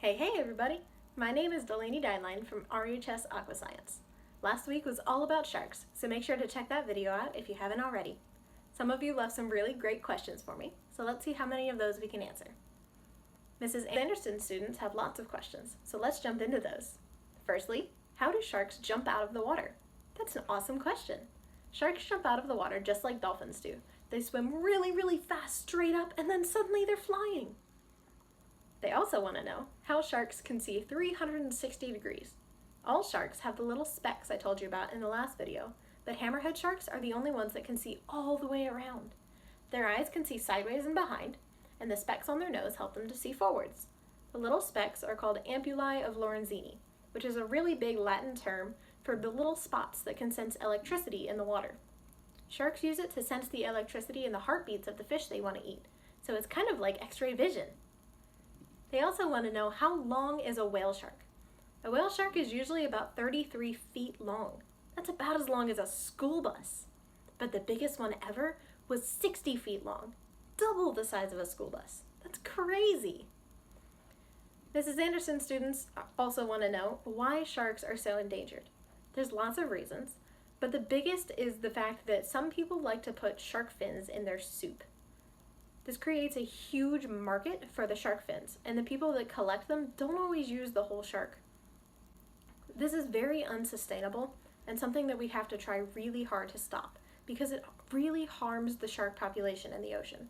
Hey everybody! My name is Delaney Dineline from RHS Aquascience. Last week was all about sharks, so make sure to check that video out if you haven't already. Some of you left some really great questions for me, so let's see how many of those we can answer. Mrs. Anderson's students have lots of questions, so let's jump into those. Firstly, how do sharks jump out of the water? That's an awesome question. Sharks jump out of the water just like dolphins do. They swim really fast straight up and then suddenly they're flying. They also want to know how sharks can see 360 degrees. All sharks have the little specks I told you about in the last video, but hammerhead sharks are the only ones that can see all the way around. Their eyes can see sideways and behind, and the specks on their nose help them to see forwards. The little specks are called ampullae of Lorenzini, which is a really big Latin term for the little spots that can sense electricity in the water. Sharks use it to sense the electricity in the heartbeats of the fish they want to eat, so it's kind of like X-ray vision. They also want to know how long is a whale shark. A whale shark is usually about 33 feet long. That's about as long as a school bus. But the biggest one ever was 60 feet long, double the size of a school bus. That's crazy. Mrs. Anderson's students also want to know why sharks are so endangered. There's lots of reasons, but the biggest is the fact that some people like to put shark fins in their soup. This creates a huge market for the shark fins, and the people that collect them don't always use the whole shark. This is very unsustainable and something that we have to try really hard to stop because it really harms the shark population in the ocean.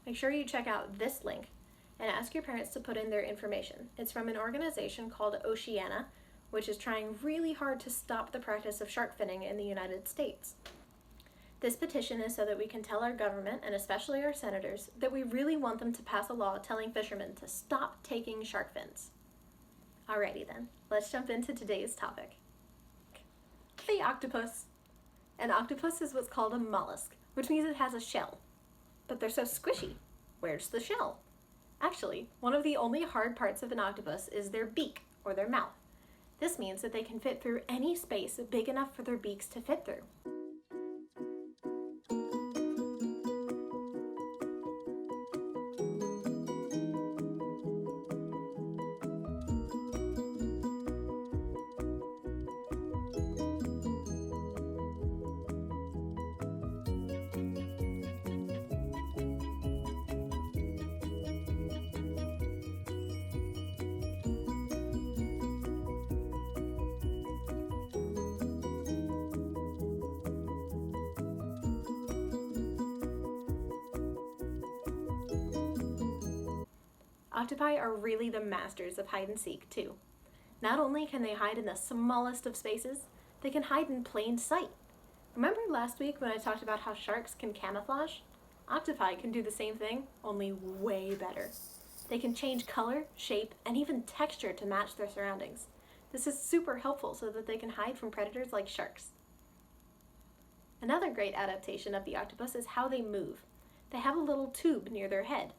Make sure you check out this link and ask your parents to put in their information. It's from an organization called Oceana, which is trying really hard to stop the practice of shark finning in the United States. This petition is so that we can tell our government, and especially our senators, that we really want them to pass a law telling fishermen to stop taking shark fins. Alrighty then, let's jump into today's topic. The octopus. An octopus is what's called a mollusk, which means it has a shell. But they're so squishy. Where's the shell? Actually, one of the only hard parts of an octopus is their beak, or their mouth. This means that they can fit through any space big enough for their beaks to fit through. Octopi are really the masters of hide and seek, too. Not only can they hide in the smallest of spaces, they can hide in plain sight. Remember last week when I talked about how sharks can camouflage? Octopi can do the same thing, only way better. They can change color, shape, and even texture to match their surroundings. This is super helpful so that they can hide from predators like sharks. Another great adaptation of the octopus is how they move. They have a little tube near their head,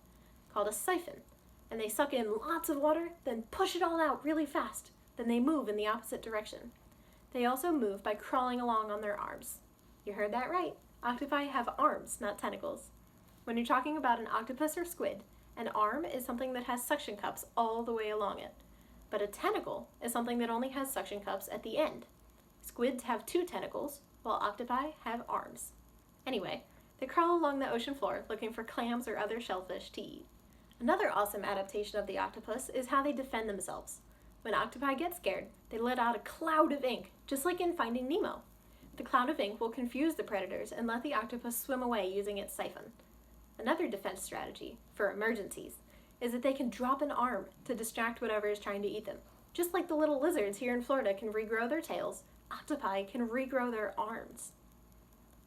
called a siphon, and they suck in lots of water, then push it all out really fast. Then they move in the opposite direction. They also move by crawling along on their arms. You heard that right. Octopi have arms, not tentacles. When you're talking about an octopus or squid, an arm is something that has suction cups all the way along it. But a tentacle is something that only has suction cups at the end. Squids have 2 tentacles, while octopi have arms. Anyway, they crawl along the ocean floor looking for clams or other shellfish to eat. Another awesome adaptation of the octopus is how they defend themselves. When octopi get scared, they let out a cloud of ink, just like in Finding Nemo. The cloud of ink will confuse the predators and let the octopus swim away using its siphon. Another defense strategy, for emergencies, is that they can drop an arm to distract whatever is trying to eat them. Just like the little lizards here in Florida can regrow their tails, octopi can regrow their arms.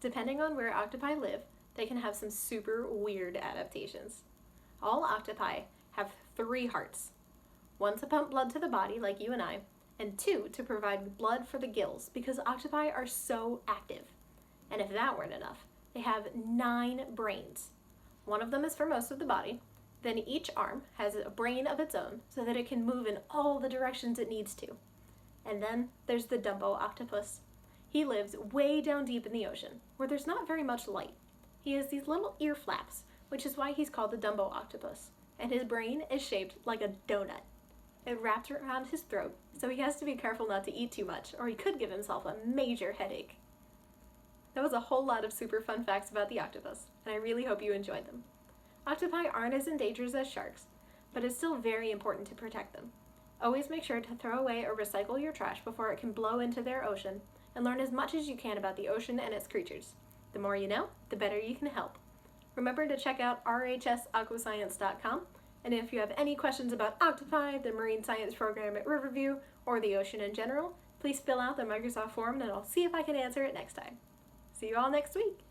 Depending on where octopi live, they can have some super weird adaptations. All octopi have 3 hearts. 1 to pump blood to the body, like you and I, and 2 to provide blood for the gills, because octopi are so active. And if that weren't enough, they have 9 brains. 1 of them is for most of the body, then each arm has a brain of its own so that it can move in all the directions it needs to. And then there's the Dumbo octopus. He lives way down deep in the ocean, where there's not very much light. He has these little ear flaps, which is why he's called the Dumbo octopus, and his brain is shaped like a donut. It wrapped around his throat, so he has to be careful not to eat too much, or he could give himself a major headache. That was a whole lot of super fun facts about the octopus, and I really hope you enjoyed them. Octopi aren't as endangered as sharks, but it's still very important to protect them. Always make sure to throw away or recycle your trash before it can blow into their ocean, and learn as much as you can about the ocean and its creatures. The more you know, the better you can help. Remember to check out rhsaquascience.com, and if you have any questions about octopi, the marine science program at Riverview, or the ocean in general, please fill out the Microsoft form and I'll see if I can answer it next time. See you all next week!